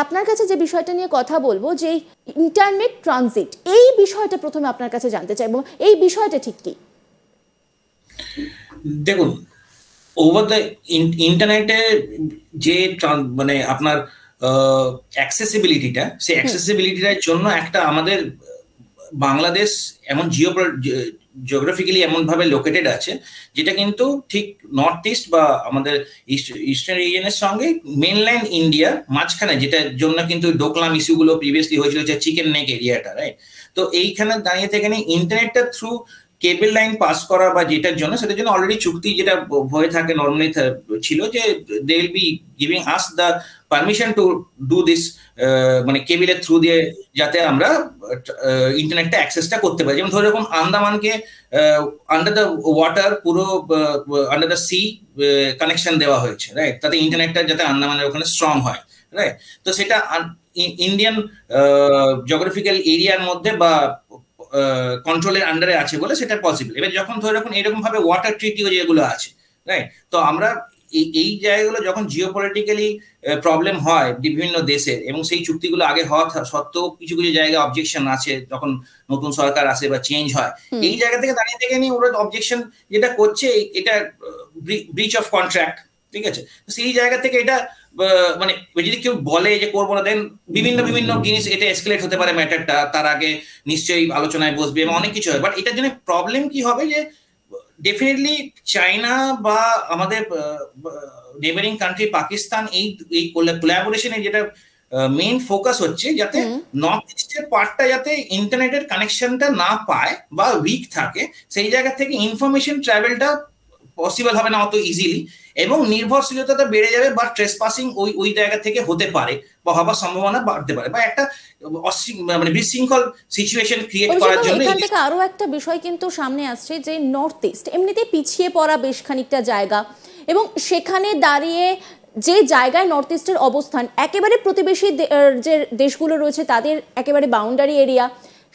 আপনার কাছে যে বিষয়টা নিয়ে কথা বলবো, যে ইন্টারনেট ট্রানজিট, এই বিষয়টা প্রথমে আপনার কাছে জানতে চাইবো, এই বিষয়টা ঠিক কি? দেখুন, ওভার দ্য ইন্টারনেটে যে মানে আপনার অ্যাক্সেসিবিলিটিটা, সেই অ্যাক্সেসিবিলিটিটার জন্য একটা আমাদের বাংলাদেশ এমন জিওগ্রাফিক্যালি এমন ভাবে লোকেটেড আছে, যেটা কিন্তু ঠিক নর্থ ইস্ট বা আমাদের ইস্টার্ন রিজিয়নের সঙ্গে মেনল্যান্ড ইন্ডিয়া মাঝখানে, যেটার জন্য কিন্তু ডোকলাম ইস্যুগুলো প্রিভিয়াসলি হয়েছিল, যে চিকেন নেক এরিয়াটা, রাইট? তো এইখানে দাঁড়িয়ে থেকে ইন্টারনেটটা থ্রু কেবল লাইন পাস করা বা যেটার জন্য, সেটার জন্য অলরেডি চুক্তি যেটা হয়ে থাকে নর্মালি ছিল, যে they will be giving us the permission to do this, মানে কেবিলের থ্রু দিয়ে যাতে আমরা ইন্টারনেটটা অ্যাক্সেসটা করতে পারি। যেমন ধরে এরকম আন্দামানকে আন্ডার দ্য ওয়াটার, পুরো আন্ডার দ্য সি কানেকশন দেওয়া হয়েছে, রাইট? তাতে ইন্টারনেটটা যাতে আন্দামানের ওখানে স্ট্রং হয়, রাইট? তো সেটা ইন্ডিয়ান জিওগ্রাফিক্যাল এরিয়ার মধ্যে বা কন্ট্রোলের আন্ডারে আছে বলে সেটা পসিবল। এবার যখন ধরে রাখুন এরকম ভাবে ওয়াটার ট্রিটিও যেগুলো আছে, রাইট? তো আমরা এই জায়গাগুলো যখন জিওপলিটিক্যালি প্রবলেম হয় বিভিন্ন দেশের, এবং সেই চুক্তিগুলো আগে হওয়া সত্ত্বেও কিছু কিছু জায়গায় অবজেকশন আছে, যখন নতুন সরকার আসে বা চেঞ্জ হয়, এই জায়গা থেকে দাঁড়িয়ে থেকে নিয়ে ওরা অবজেকশন যেটা করছে, এটা ব্রিচ অফ কন্ট্রাক্ট, ঠিক আছে? সেই জায়গা থেকে এটা মানে যদি কেউ বলে যে করবো না, দেন বিভিন্ন বিভিন্ন জিনিস এটা এসকেলেট হতে পারে ম্যাটারটা, তার আগে নিশ্চয়ই আলোচনায় বসবে এবং অনেক কিছু হয়। বাট এটার জন্য প্রবলেম কি হবে, যে ডেফিনেটলি চায়না বা আমাদের নেবারিং কান্ট্রি পাকিস্তান এই কোলাবোরেশনে যেটা মেইন ফোকাস হচ্ছে, যাতে নর্থ ইস্টের পার্টটা যাতে ইন্টারনেটের কানেকশনটা না পায় বা উইক থাকে, সেই জায়গা থেকে ইনফরমেশন ট্রাভেলটা পসিবল হবে না অত ইজিলি, এবং নির্ভরশীলতাটা বেড়ে যাবে, বা ট্রেসপাসিং ওই জায়গা থেকে হতে পারে বা হবার সম্ভাবনা বাড়তে পারে, বা একটা মানে বিশৃঙ্খল সিচুয়েশন ক্রিয়েট করার জন্য। এখান থেকে আরো একটা বিষয় কিন্তু সামনে আসছে, যে নর্থ ইস্ট এমনিতেই পিছিয়ে পড়া বেশ খানিকটা জায়গা, এবং সেখানে দাঁড়িয়ে যে জায়গায় নর্থ ইস্টের অবস্থান, একেবারে প্রতিবেশী যে দেশগুলো রয়েছে তাদের একেবারে বাউন্ডারি এরিয়া,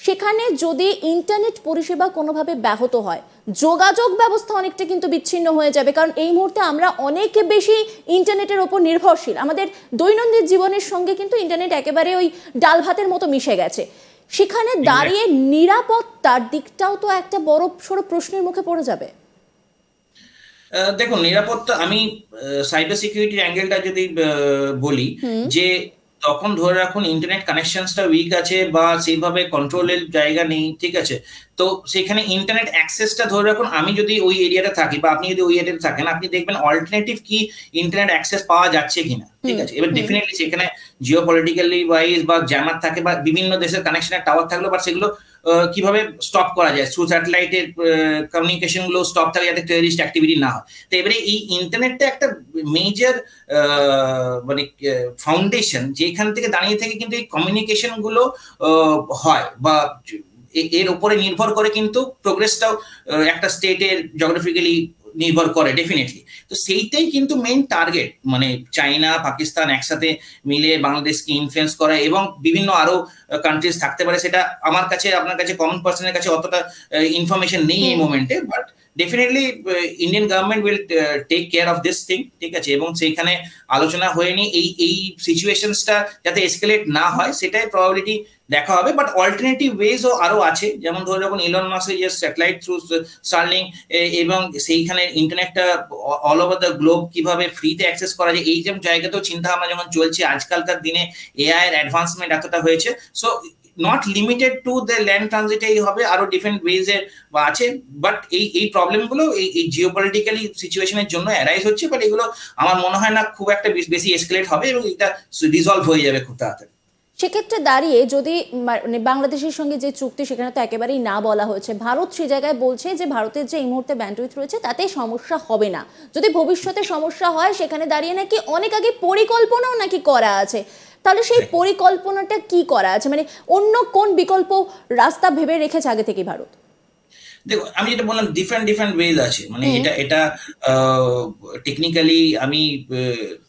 সেখানে যদি ইন্টারনেট পরিষেবা কোনোভাবে ব্যাহত হয়, যোগাযোগ ব্যবস্থা অনেকটা কিন্তু বিচ্ছিন্ন হয়ে যাবে। কারণ এই মুহূর্তে আমরা অনেক বেশি ইন্টারনেটের ওপর নির্ভরশীল, আমাদের দৈনন্দিন জীবনের সঙ্গে কিন্তু ইন্টারনেট একেবারে ওই ডাল ভাতের মতো মিশে গেছে। সেখানে দাঁড়িয়ে নিরাপত্তার দিকটাও তো একটা বড় সড়ো প্রশ্নের মুখে পড়ে যাবে। দেখুন, নিরাপত্তা, আমি সাইবার সিকিউরিটির অ্যাঙ্গেলটা যদি বলি, যে তখন ধরে রাখুন ইন্টারনেট কানেকশনসটা উইক আছে বা সেইভাবে কন্ট্রোলের জায়গা নেই, ঠিক আছে? তো সেখানে ইন্টারনেট অ্যাক্সেসটা ধরে রাখুন, আমি যদি ওই এরিয়াতে থাকি বা আপনি যদি ওই এরিয়াতে থাকেন, আপনি দেখবেন অল্টারনেটিভ কি ইন্টারনেট অ্যাক্সেস পাওয়া যাচ্ছে কিনা, ঠিক আছে? এবার ডেফিনেটলি সেখানে জিওপলিটিক্যালি ওয়াইজ বা জ্যামার থাকে বা বিভিন্ন দেশের কানেকশনের টাওয়ার থাকলো, বাট সেগুলো কিভাবে স্টপ করা যায়, থ্রু স্যাটেলাইটের কমিউনিকেশন গুলো স্টপ থাকে যাতে টেররিস্ট অ্যাক্টিভিটি না হয়। তো এবারে এই ইন্টারনেটটা একটা মেজর মানে ফাউন্ডেশন, যেখান থেকে দাঁড়িয়ে থেকে কিন্তু এই কমিউনিকেশন গুলো হয়, বা এর উপরে নির্ভর করে কিন্তু প্রোগ্রেসটাও একটা স্টেটের জিওগ্রাফিক্যালি নির্ভর করে ডেফিনেটলি। তো সেইটাই কিন্তু মেইন টার্গেট, মানে চায়না পাকিস্তান একসাথে মিলে বাংলাদেশকে ইনফ্লুয়েন্স করা, এবং বিভিন্ন আরো কান্ট্রিজ থাকতে পারে, সেটা আমার কাছে আপনার কাছে কমন পার্সনের কাছে অতটা ইনফরমেশন নেই এই মোমেন্টে, but definitely Indian government will take care of this thing, ঠিক আছে? এবং সেইখানে আলোচনা হয়ে নি এই সিচুয়েশনসটা যাতে এসকেলেট না হয়, সেটাই প্রবাবিলিটি দেখা হবে। বাট অল্টারনেটিভ ওয়েজও আরো আছে, যেমন ধরে রাখুন ইলন মাস্কের যে স্যাটেলাইট থ্রু স্টারলিংক, এবং সেইখানে ইন্টারনেটটা অল ওভার দ্য গ্লোব কিভাবে ফ্রিতে অ্যাক্সেস করা যায়, এই যেমন জায়গাতেও চিন্তা ভাবনা যখন চলছে। আজকালকার দিনে এআই এর অ্যাডভান্সমেন্ট এতটা হয়েছে, so not limited to the land ট্রানজিটেই হবে, আরো ডিফারেন্ট ওয়েজে আছে। বাট এই প্রবলেমগুলো এই জিওপলিটিক্যালি সিচুয়েশনের জন্য অ্যারাইজ হচ্ছে, বাট এগুলো আমার মনে হয় না খুব একটা বেশি এসকেলেট হবে, এবং এটা রিজলভ হয়ে যাবে খুব তাড়াতাড়ি। সেক্ষেত্রে দাঁড়িয়ে যদি মানে বাংলাদেশের সঙ্গে যে চুক্তি, সেখানে তো একেবারেই না বলা হয়েছে, ভারত সে জায়গায় বলছে যে ভারতের যে এই মুহূর্তে ব্যান্ডউইথ রয়েছে তাতে সমস্যা হবে না, যদি ভবিষ্যতে সমস্যা হয় সেখানে দাঁড়িয়ে নাকি অনেক আগে পরিকল্পনাও নাকি করা আছে। তাহলে সেই পরিকল্পনাটা কি করা আছে, মানে অন্য কোন বিকল্প রাস্তা ভেবে রেখেছে আগে থেকে ভারত? দেখো, আমি যেটা বললাম ডিফারেন্ট ওয়েজ আছে, মানে এটা টেকনিক্যালি আমি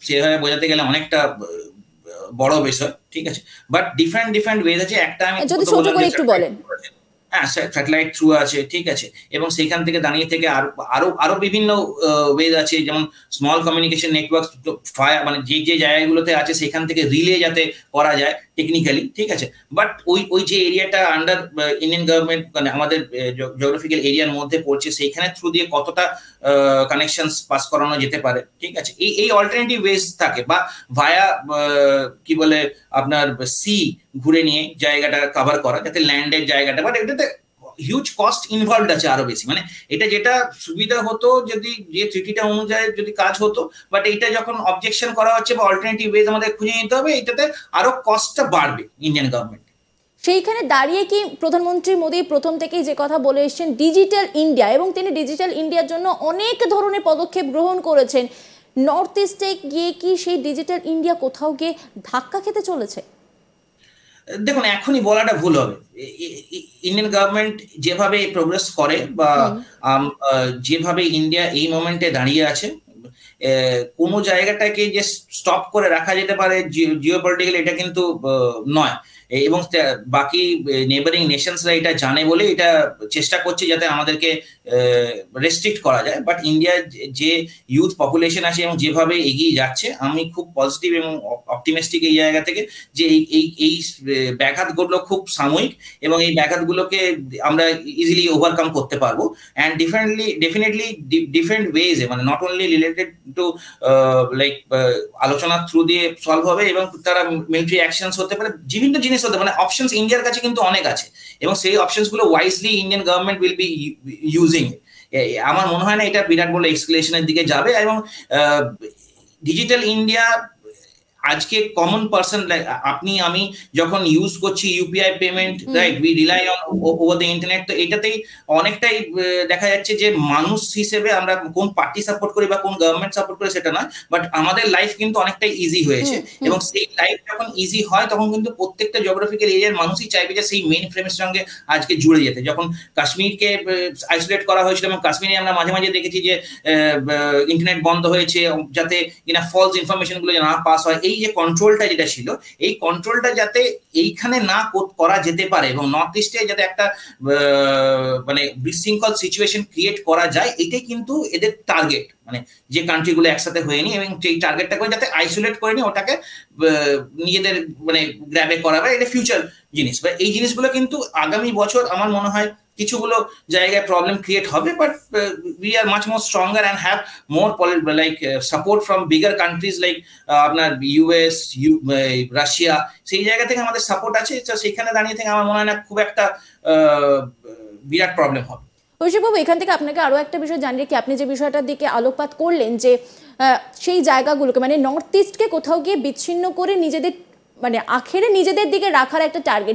সেভাবে বোঝাতে গেলে অনেকটা বড় বিষয়, ঠিক আছে? বাট ডিফারেন্ট ওয়েজ আছে। একটা আমি যদি ছোট করে একটু বলেন। হ্যাঁ, স্যাটেলাইট থ্রু আছে, ঠিক আছে, এবং সেখান থেকে দাঁড়িয়ে থেকে আরো আরো আরো বিভিন্ন ওয়েজ আছে, যেমন স্মল কমিউনিকেশন নেটওয়ার্ক, মানে যে যে জায়গাগুলোতে আছে সেখান থেকে রিলে যাতে করা যায় টেকনিক্যালি, ঠিক আছে। বাট ওই ওই যে এরিয়াটা আন্ডার ইন্ডিয়ান গভর্নমেন্ট, মানে আমাদের জিওগ্রাফিক্যাল এরিয়ার মধ্যে পড়ছে, সেইখানে থ্রু দিয়ে কতটা কানেকশন পাস করানো যেতে পারে, ঠিক আছে, এই এই অল্টারনেটিভ ওয়েজ থাকে, বা ভায়া কি বলে আপনার সি ঘুরে নিয়ে জায়গাটা কভার করা, যাতে ল্যান্ডের জায়গাটা, বাট এটাতে হিউজ কস্ট ইনভলভড আছে আরো বেশি। মানে এটা যেটা সুবিধা হতো যদি যে ট্রিটিটা অনুযায়ী যদি কাজ হতো, বাট এইটা যখন অবজেকশন করা হচ্ছে বা অল্টারনেটিভ ওয়েজ আমাদের খুঁজে নিতে হবে, এটাতে আরো কস্টটা বাড়বে ইন্ডিয়ান গভর্নমেন্ট। সেইখানে দাঁড়িয়ে কি প্রধানমন্ত্রী মোদী প্রথম থেকেই যে কথা বলে এসেছেন ডিজিটাল ইন্ডিয়া, এবং তিনি ডিজিটাল ইন্ডিয়ার জন্য অনেক ধরনের পদক্ষেপ গ্রহণ করেছেন, নর্থ ইস্টে গিয়ে কি সেই ডিজিটাল ইন্ডিয়া কোথাও গিয়ে ধাক্কা খেতে চলেছে? দেখুন, এখনই বলাটা ভুল হবে। ইন্ডিয়ান গভর্নমেন্ট যেভাবে প্রোগ্রেস করে বা যেভাবে ইন্ডিয়া এই মোমেন্টে দাঁড়িয়ে আছে, কোনো জায়গাটাকে যে স্টপ করে রাখা যেতে পারে জিওপলিটিক্যাল, এটা কিন্তু নয়। এবং বাকি নেবারিং নেশনসরা এটা জানে বলে এটা চেষ্টা করছে যাতে আমাদেরকে রেস্ট্রিক্ট করা যায়। বাট ইন্ডিয়ার যে ইউথ পপুলেশন আছে এবং যেভাবে এগিয়ে যাচ্ছে, আমি খুব পজিটিভ এবং অপটিমিস্টিক এই জায়গা থেকে, যে এই এই ব্যাঘাতগুলো খুব সাময়িক এবং এই ব্যাঘাতগুলোকে আমরা ইজিলি ওভারকাম করতে পারবো। অ্যান্ড ডেফিনেটলি ডিফারেন্ট ওয়েজে, মানে not only related to like আলোচনার থ্রু দিয়ে সলভ হবে, এবং তারা মিলিটারি অ্যাকশনস হতে পারে, বিভিন্ন জিনিস হতে, মানে অপশনস ইন্ডিয়ার কাছে কিন্তু অনেক আছে, এবং সেই অপশনস গুলো wisely Indian government will be using. আমার মনে হয় না এটা বিরাট বড় এক্সকেলেশনের দিকে যাবে। এবং ডিজিটাল ইন্ডিয়া আজকে কমন পার্সন, আপনি আমি যখন ইউজ করছি UPI payment, right, we rely on over the internet, তো এটাতেই অনেকটাই দেখা যাচ্ছে যে মানুষ হিসেবে আমরা কোন পার্টি সাপোর্ট করি বা কোন গভর্নমেন্ট সাপোর্ট করি সেটা নয়, বাট আমাদের লাইফ কিন্তু অনেকটাই ইজি হয়েছে। এবং সেই লাইফ যখন ইজি হয় তখন কিন্তু প্রত্যেকটা জিওগ্রাফিক্যাল এরিয়ার মানুষই চাইবে যে সেই মেইন ফ্রেমের সঙ্গে আজকে জুড়ে যেতে। যখন কাশ্মীরকে আইসোলেট করা হয়েছিল, এবং কাশ্মীরে আমরা মাঝে মাঝে দেখেছি যে ইন্টারনেট বন্ধ হয়েছে যাতে কিনা ফলস ইনফরমেশন গুলো না পাস হয়, এই যে কন্ট্রোলটা যেটা ছিল, এই কন্ট্রোলটা যাতে এইখানে না করা যেতে পারে এবং নর্থ ইস্টে যাতে একটা মানে বিশৃঙ্খল সিচুয়েশন ক্রিয়েট করা যায়, এটাই কিন্তু এদের টার্গেট। মানে যে কান্ট্রিগুলো একসাথে হয়নি এবং সেই টার্গেটটা করে যাতে আইসোলেট করে নি, ওটাকে নিজেদের মানে গ্র্যাবে করা, বা এটা ফিউচার জিনিস, বা এই জিনিসগুলো কিন্তু আগামী বছর আমার মনে হয় কিছুগুলো জায়গায় প্রবলেম ক্রিয়েট হবে, but we are much more stronger and have more like support from bigger countries like আপনার ইউএস, রাশিয়া, সেই জায়গা থেকে আমাদের সাপোর্ট আছে। তো সেখানে দাঁড়িয়ে থেকে আমার মনে হয় না খুব একটা বিরাট প্রবলেম হবে। অভিষেকবাবু, এখান থেকে আপনাকে আরো একটা বিষয় জানিয়ে কি, আপনি যে বিষয়টার দিকে আলোকপাত করলেন যে সেই জায়গাগুলোকে, মানে নর্থ ইস্টকে কোথাও গিয়ে বিচ্ছিন্ন করে নিজেদের, মানে আখেরে নিজেদের দিকে রাখার একটা টার্গেট,